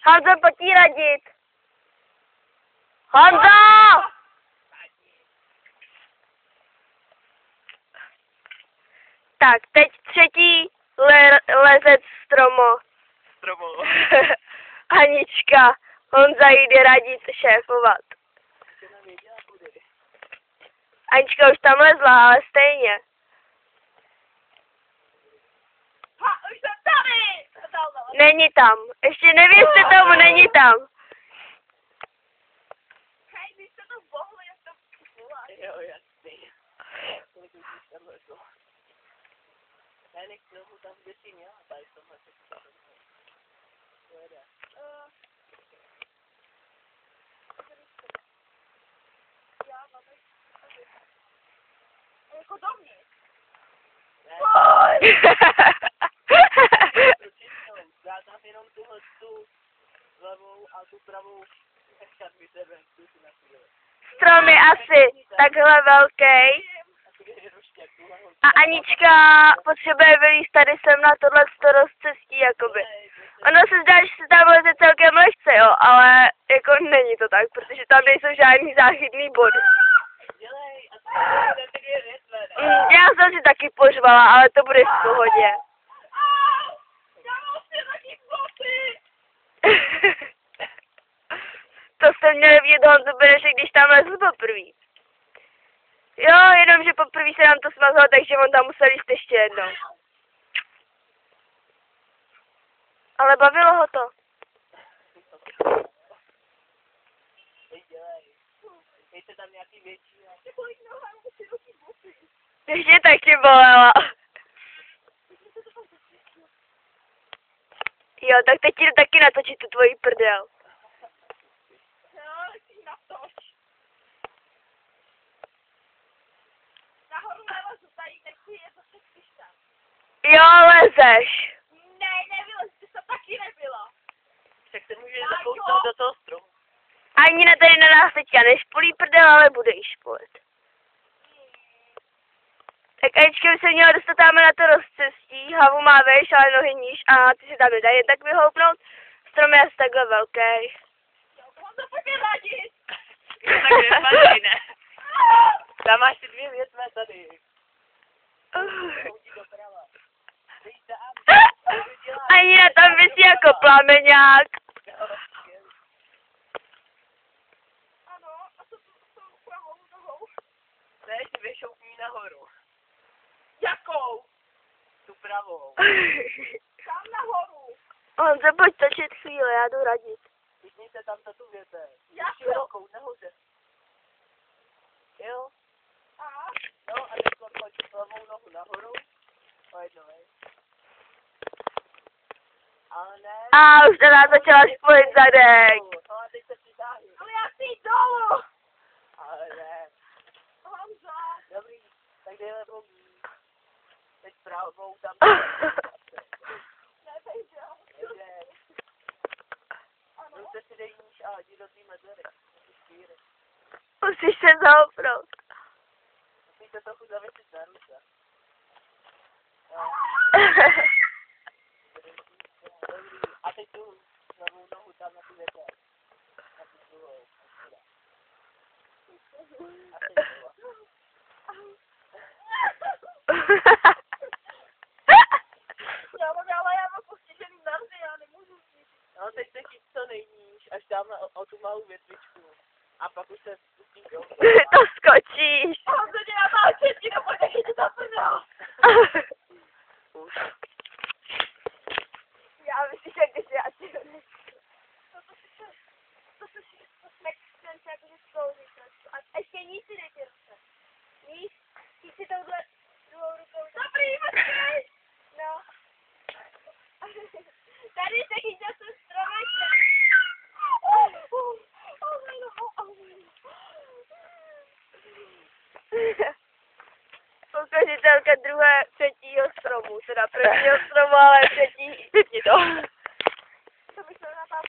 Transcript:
Honzo, pojď jí radit. Honzo! Tak, teď třetí lezec stromo. Anička, Honza jde radit šéfovat. Anička už tam lezla, ale stejně. Ha, už jsem tady! Není tam. Ještě nevěřte tomu, není tam. Hej, vy jste to bohli, jak to voláš. Jo, jasný. Kolik už tam lezlo. Já nechci ho tam kde si měla, tady tohle se pojede. Já mám jako do mě. Já tam jenom tuhle tu levou a tu pravou nechat mi tebe, tu si nasíle. Strom je asi takhle velký. A Anička potřebuje vylízt tady sem na tohle rozcestí, jakoby. Ono se zdá, že se tam leze celkem lehce, jo, ale jako není to tak, protože tam nejsou žádný záchytný body. Dělej, a to ty dvě větve, ne? Já jsem si taky pořvala, ale to bude v pohodě. Já mám si taky boty! To jste měli vidět Honzu Beneše, když tam lezl poprvé. Jo, jenomže poprvé se nám to smazalo, takže on tam musel jít ještě jednou. Ale bavilo ho to. Dělej. Dejte tam nějaký větší. Kolik nohám si ruky boty? Ještě taky bolela. Jo, tak teď jdu taky natočit tu tvoji prdel. No, ty natoč. Nahoru nelezu, tady nechci je zase spíš tam. Jo, lezeš. Ne, nevylez, ty to taky nebyla. Tak se může zakousnout do toho stromu. Ani na tady na nás teďka nešpolí prdel, ale bude jí špolit. Tak Anička by se měla dostat tam na to rozcestí, hlavu má vejš, ale nohy níž a ty si tam nedá jen tak vyhoupnout. Strom je asi takhle velký. Jo, to mám to pojďme radit. Tak větve, ne? Tam máš ty dvě větve tady. Houdí doprava. Dej tam. Ani na tam visí jako plameňák. Ano, a to s tou pravou nohou. Ne, ty vyšoupní nahoru. Jakou? Tu pravou. Tam nahoru. Honzo, pojď točit chvíli, já jdu radit. Vyšněte tam za tu větev. Jak Ještě to? rukou nahoře. Jo? A? No a teď pojď levou nohu nahoru. Pojď novej. Ale ne. A už to nás začala špolit zadek. No a teď se přitáhni. Ale já chci jít dolů. Ale ne. Honzo. Dobrý, tak dej levou. Teď pravou tam. Nepejde. Ano. Ruce si dej níž a jdi do té mezery. Musíš se zaopnout. Musíte trochu zavěsit na ruce. A teď tu levou nohu tam na tu větev. Na tu druhou. A teď druhou. Já mám postižený nardy, já nemůžu jít. No teď se chyť co nejníž, až tam o tu malou větvičku. A pak už se spustí dolů. To skočíš. Honzo, dělá má četinu, pojďte chytit za prdel. Já myslím, že když já ti To se jakože sklouzí trošku. A ještě níž si dej ty ruce. Níž, ty si touhle druhou rukou. Dobrý, počkej! No. Tady se chytil jsem stromeček. Ukažitelka třetího stromu, teda prvního stromu, ale třetí to.